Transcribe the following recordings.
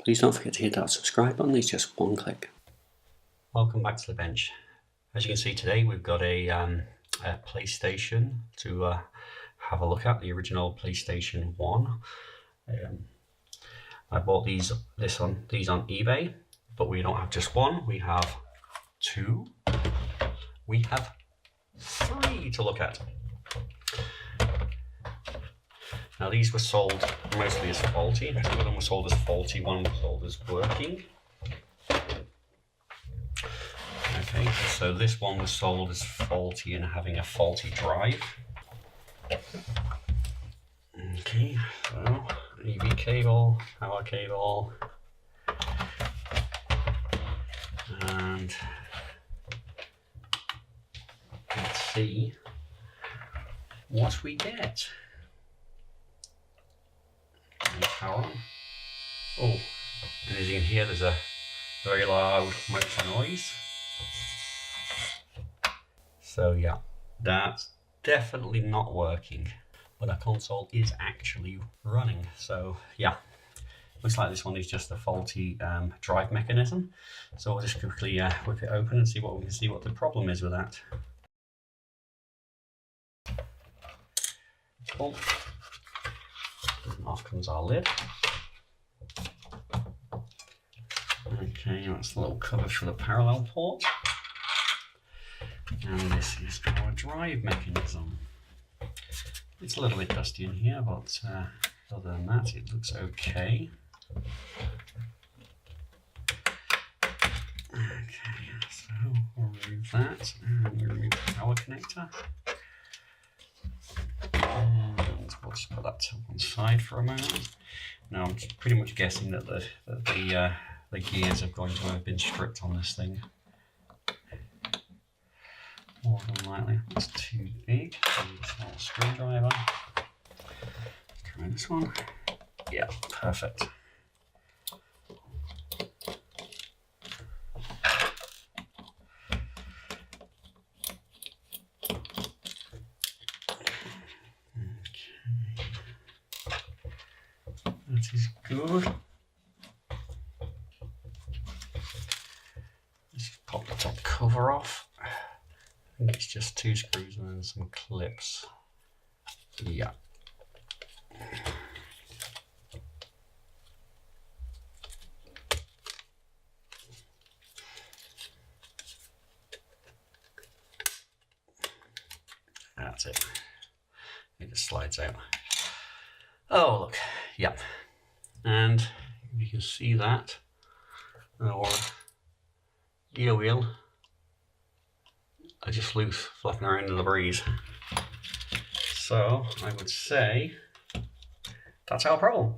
Please don't forget to hit that subscribe button, it's just one click. Welcome back to the bench. As you can see today we've got a PlayStation to have a look at, the original PlayStation 1. I bought these on eBay, but we don't have just one, we have two. We have three to look at. Now these were sold mostly as faulty. Two of them were sold as faulty, one was sold as working. Okay, so this one was sold as faulty and having a faulty drive. Okay, so EV cable, power cable, and let's see what we get. Power on. Oh, and as you can hear, there's a very loud motor noise. So yeah, that's definitely not working, but our console is actually running. So yeah, looks like this one is just a faulty drive mechanism. So we'll just quickly whip it open and see what we can see what the problem is with that. Cool. And off comes our lid. Okay, that's the little cover for the parallel port. And this is our drive mechanism. It's a little bit dusty in here, but other than that, it looks okay. Okay, so we'll remove that, and we'll remove the power connector. And we'll just put that to one side for a moment. Now I'm pretty much guessing that the gears are going to have been stripped on this thing. More than likely, it's too big. Small screwdriver. Let's try this one. Yeah, perfect. That is good. Let's pop the top cover off. I think it's just two screws and then some clips. Yeah. That's it. It just slides out. Oh, look. Yep. And you can see that our gear wheel are just loose, flapping around in the breeze. So I would say that's our problem.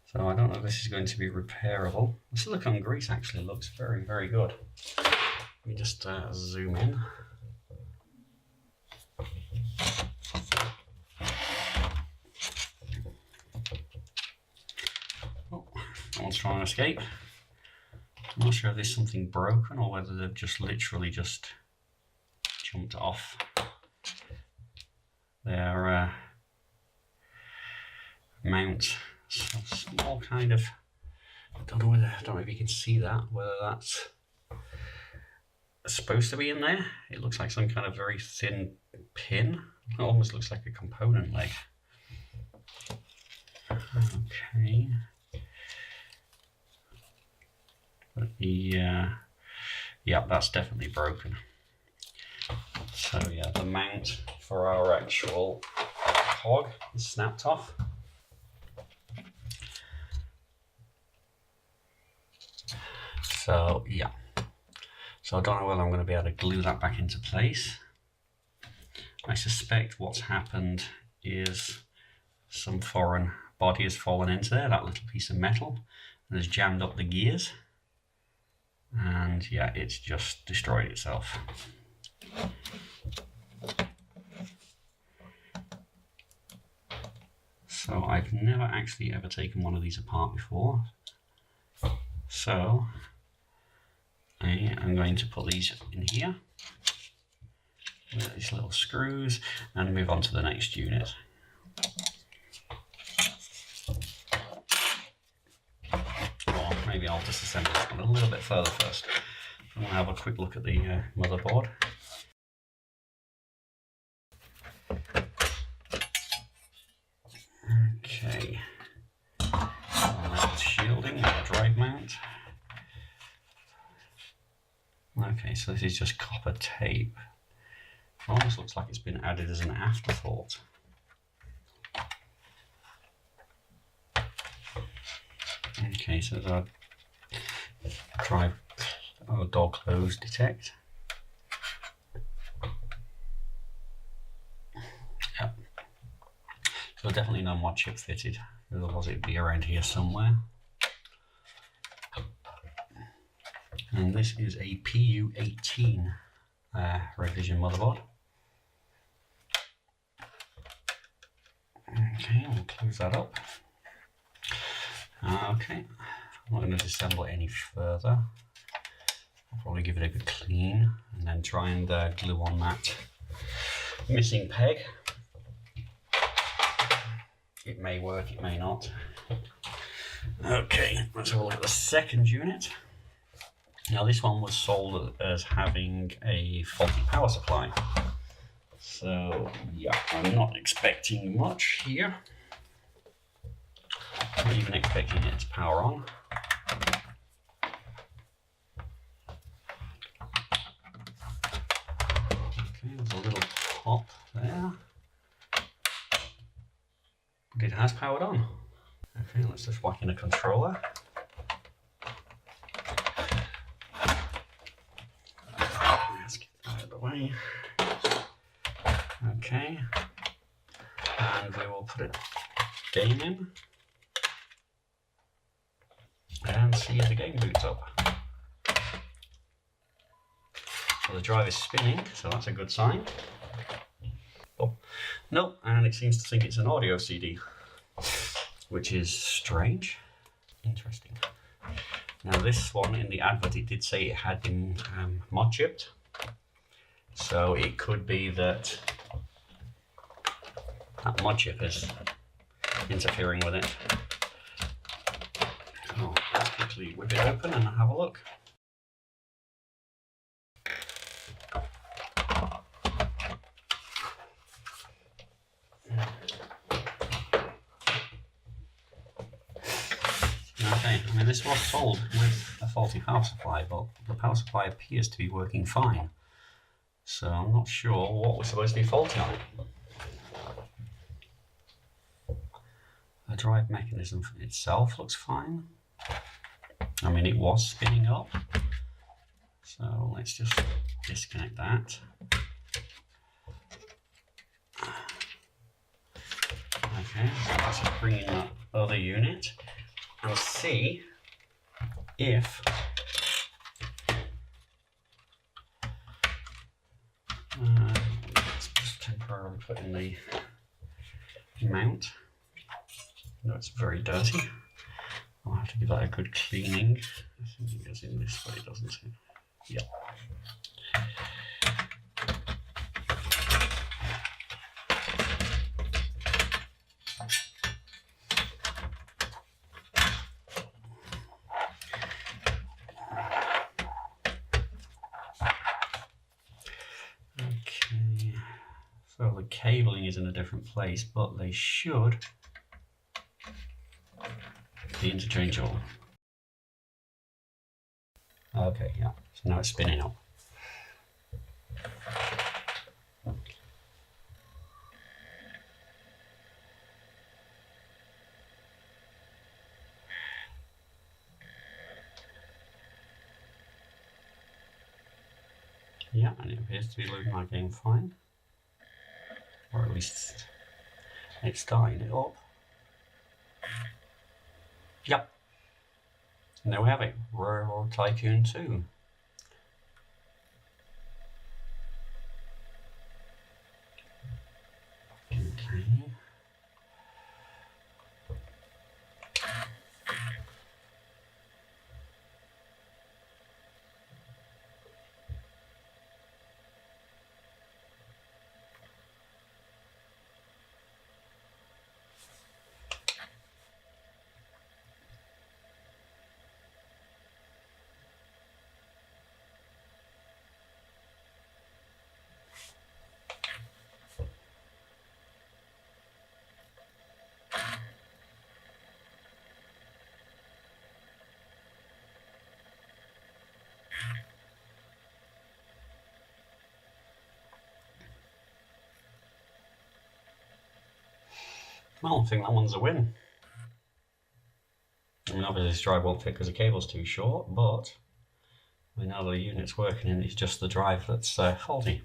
So I don't know if this is going to be repairable. The silicone grease actually looks very, very good. Let me just zoom in. Oh, that one's trying to escape. I'm not sure if there's something broken or whether they've just literally just jumped off their mount. So small kind of, I don't know if you can see that, whether that's supposed to be in there. It looks like some kind of very thin pin. It almost looks like a component leg. Okay. But yeah, that's definitely broken. So yeah, the mount for our actual cog is snapped off. So yeah, so I don't know whether I'm going to be able to glue that back into place. I suspect what's happened is some foreign body has fallen into there, that little piece of metal, and has jammed up the gears. And yeah, it's just destroyed itself. So I've never actually ever taken one of these apart before. So I am going to put these in here with these little screws and move on to the next unit. maybe I'll disassemble this one a little bit further first. I'm going to have a quick look at the motherboard. Okay, shielding, a drive mount. Okay, so this is just copper tape. Almost looks like it's been added as an afterthought. Okay, so there's our door close detect. Yep. So definitely no mod chip fitted, otherwise it'd be around here somewhere. And this is a PU18 revision motherboard. Okay, we'll close that up. Okay, I'm not going to disassemble it any further. I'll probably give it a good clean and then try and glue on that missing peg. It may work, it may not. Okay, let's have a look at the second unit. Now this one was sold as having a faulty power supply. So yeah, I'm not expecting much here. Not even expecting it to power on. Okay, there's a little pop there. But it has powered on. Okay, let's just whack in a controller. Let's get that out of the way. Okay, and we will put a game in and see if the game boots up. So the drive is spinning, so that's a good sign. Oh, no, and it seems to think it's an audio CD, which is strange. Interesting. Now this one in the advert, it did say it had been mod chipped, so it could be that that mod chip is interfering with it. So let's quickly whip it open and have a look. Okay, I mean this was sold with a faulty power supply, but the power supply appears to be working fine. So I'm not sure what was supposed to be faulty on it. The drive mechanism itself looks fine. I mean, it was spinning up. So let's just disconnect that. Okay, so let's just bring in that other unit and see if let's just temporarily put in the mount. No, it's very dirty. I'll have to give that a good cleaning. I think it goes in this way, doesn't it? Yeah. Okay. So the cabling is in a different place, but they should be interchangeable. Okay, yeah, so now it's spinning up. Yeah, and it appears to be loading my game fine. Or at least it's starting it up. Yep. And there we have it, Royal Tycoon 2. Okay. Well, I think that one's a win. I mean, obviously this drive won't fit because the cable's too short, but we know the unit's working and it's just the drive that's faulty.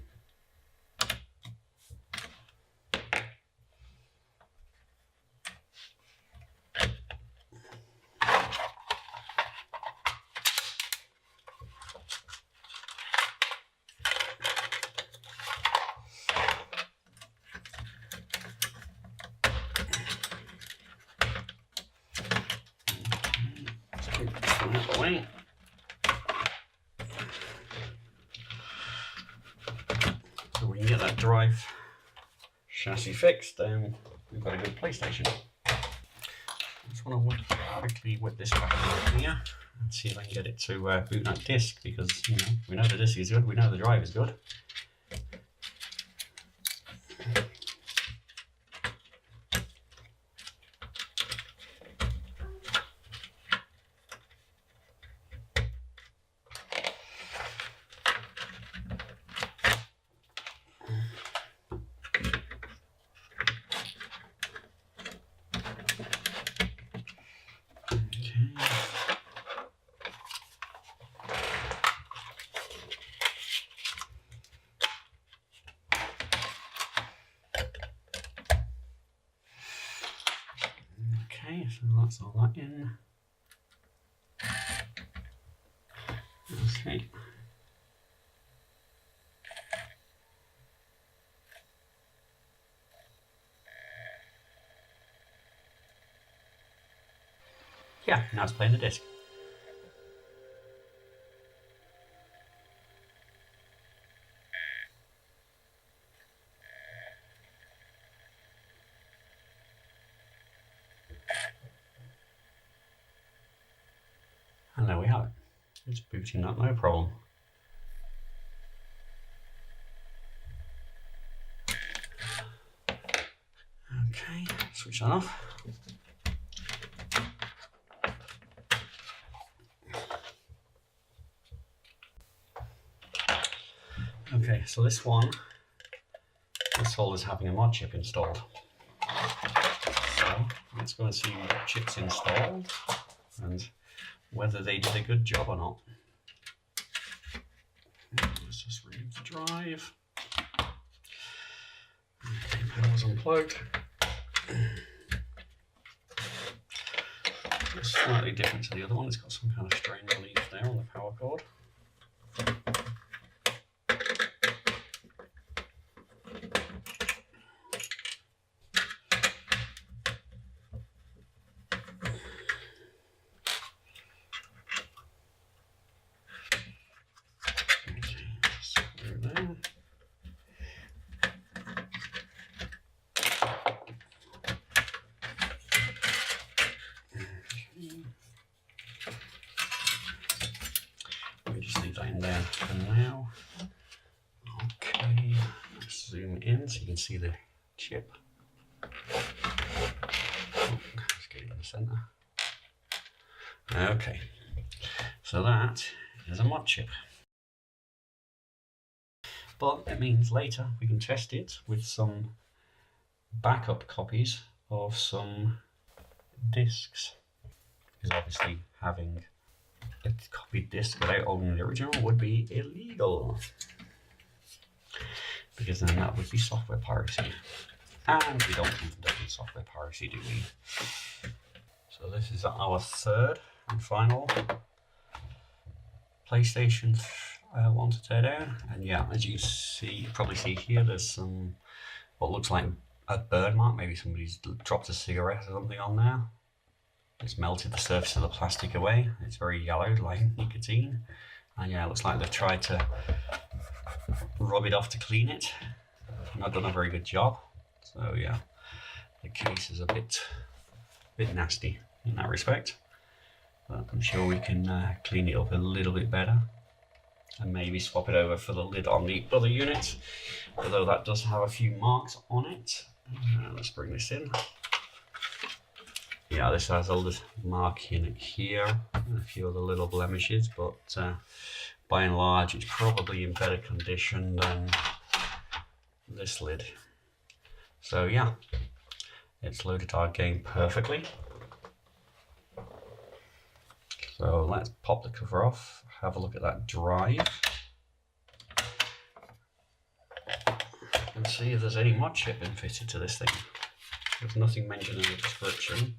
Away. So we can get that drive chassis fixed, then we've got a good PlayStation. I just want to quickly whip this back in here and see if I can get it to boot that disc, because we know the disc is good, we know the drive is good. Okay, so that's all that in. Okay. Yeah, now it's playing the disc. And there we have it. It's booting up, no problem. Okay, switch that off. Okay, so this solder's having a mod chip installed. So let's go and see what chip's installed and whether they did a good job or not. Let's just remove the drive. Okay, power's unplugged. It's slightly different to the other one. It's got some kind of strain relief there on the power cord. In there for now. Okay, let's zoom in so you can see the chip. Let's get it in the center. Okay, so that is a mod chip. But it means later we can test it with some backup copies of some discs. Because obviously having a copied disc without owning the original would be illegal, because then that would be software piracy, and we don't condone software piracy, do we? So this is our third and final PlayStation 1 to tear down, and yeah, as you see, probably see here, there's some what looks like a burn mark. Maybe somebody's dropped a cigarette or something on there. It's melted the surface of the plastic away. It's very yellowed like nicotine. And yeah, it looks like they've tried to rub it off to clean it. Not done a very good job. So yeah, the case is a bit nasty in that respect. But I'm sure we can clean it up a little bit better. And maybe swap it over for the lid on the other unit. Although that does have a few marks on it. Let's bring this in. Yeah, this has a little mark in it here, and a few other little blemishes, but by and large it's probably in better condition than this lid. So yeah, it's loaded our game perfectly. So let's pop the cover off, have a look at that drive, and see if there's any mod chip been fitted to this thing. There's nothing mentioned in the description.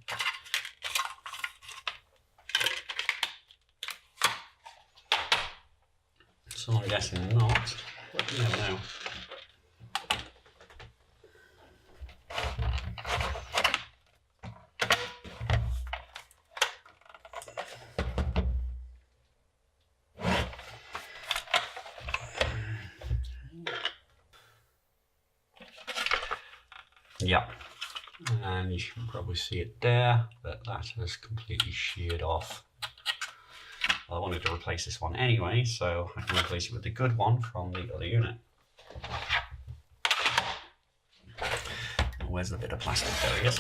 So I'm guessing not, but you never know. Yeah, and you can probably see it there, that has completely sheared off. Well, I wanted to replace this one anyway, so I can replace it with the good one from the other unit. And where's the bit of plastic? There it is.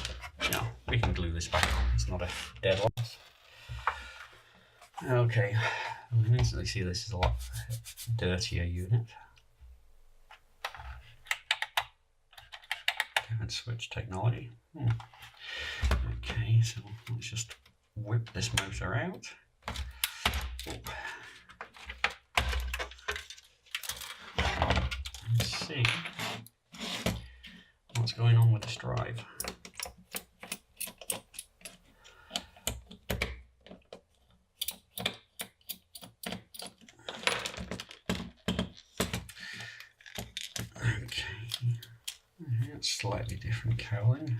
No, we can glue this back on, it's not a dead loss. Okay, we can instantly see this is a lot dirtier unit. And switch technology. Okay, so let's just whip this motor out. Let's see what's going on with this drive. Slightly different cowling.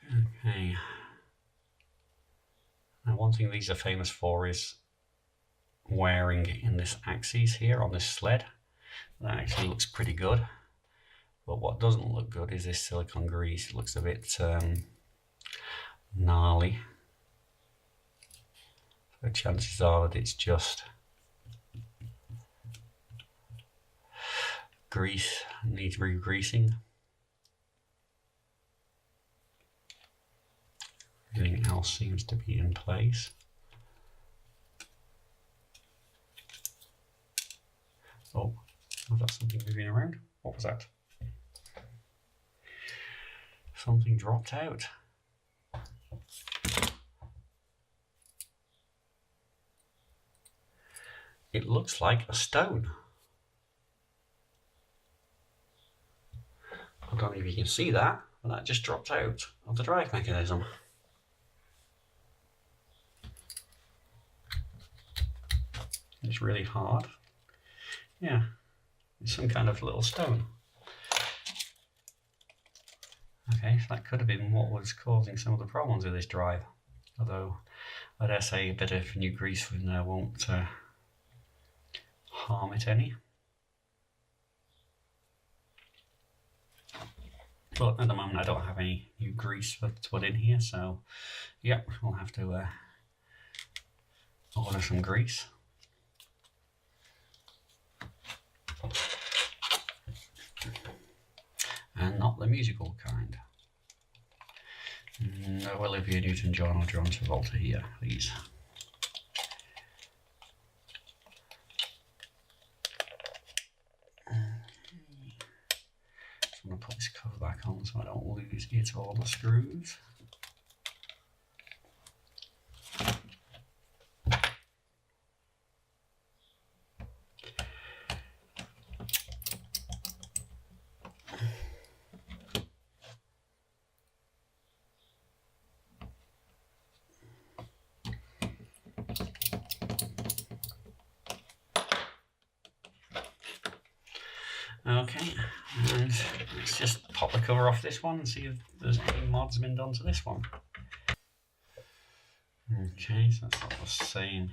Okay. Now, one thing these are famous for is wearing in this axis here on this sled. That actually looks pretty good. But what doesn't look good is this silicone grease. It looks a bit gnarly. So chances are that it's just grease, needs re-greasing. Everything else seems to be in place. Oh, was that something moving around? What was that? Something dropped out. It looks like a stone. I don't know if you can see that, but that just dropped out of the drive mechanism. It's really hard. Yeah, it's some kind of little stone. Okay, so that could have been what was causing some of the problems with this drive. Although, I dare say a bit of new grease in there won't harm it any. But at the moment I don't have any new grease to put in here, so yeah, we'll have to order some grease. And not the musical kind. No Olivia Newton-John or John Travolta here, please. I'm going to put this cover back on so I don't lose it or the screws. Okay, and let's just pop the cover off this one and see if there's any mods been done to this one. Okay, so that's not the same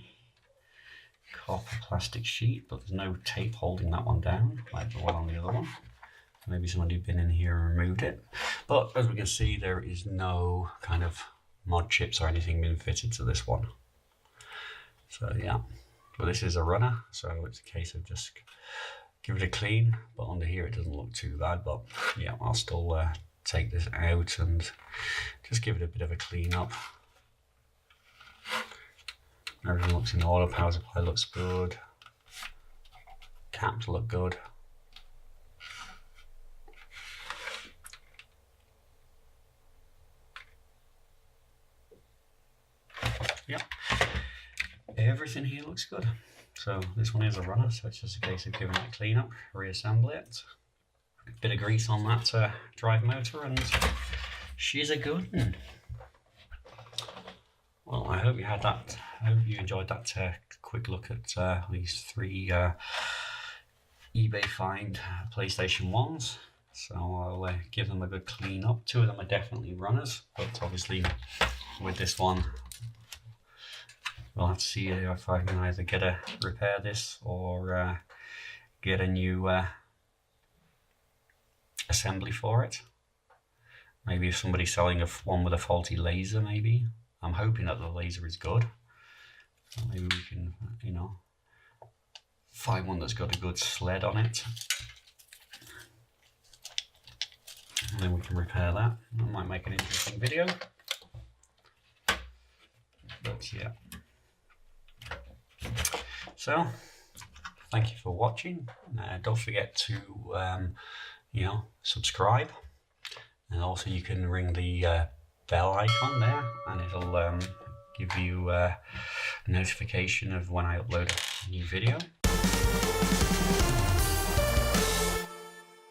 copper plastic sheet, but there's no tape holding that one down like the one on the other one. Maybe somebody had been in here and removed it. But as we can see, there is no kind of mod chips or anything being fitted to this one. So yeah, but this is a runner, so it's a case of just give it a clean. But under here it doesn't look too bad, but yeah, I'll still take this out and just give it a bit of a clean up. Everything looks in order, power supply looks good, caps look good. yep, everything here looks good. So this one is a runner, so it's just a case of giving it a clean up, reassemble it, bit of grease on that drive motor, and she's a good one. Well, I hope you had that. I hope you enjoyed that quick look at these 3 eBay find PlayStation 1s. So I'll give them a good clean up. 2 of them are definitely runners, but obviously with this one, we'll have to see if I can either repair this or get a new assembly for it. Maybe if somebody's selling one with a faulty laser, maybe. I'm hoping that the laser is good. So maybe we can, you know, find one that's got a good sled on it. And then we can repair that. That might make an interesting video. But yeah. So, thank you for watching. Don't forget to, you know, subscribe. And also you can ring the bell icon there, and it'll give you a notification of when I upload a new video.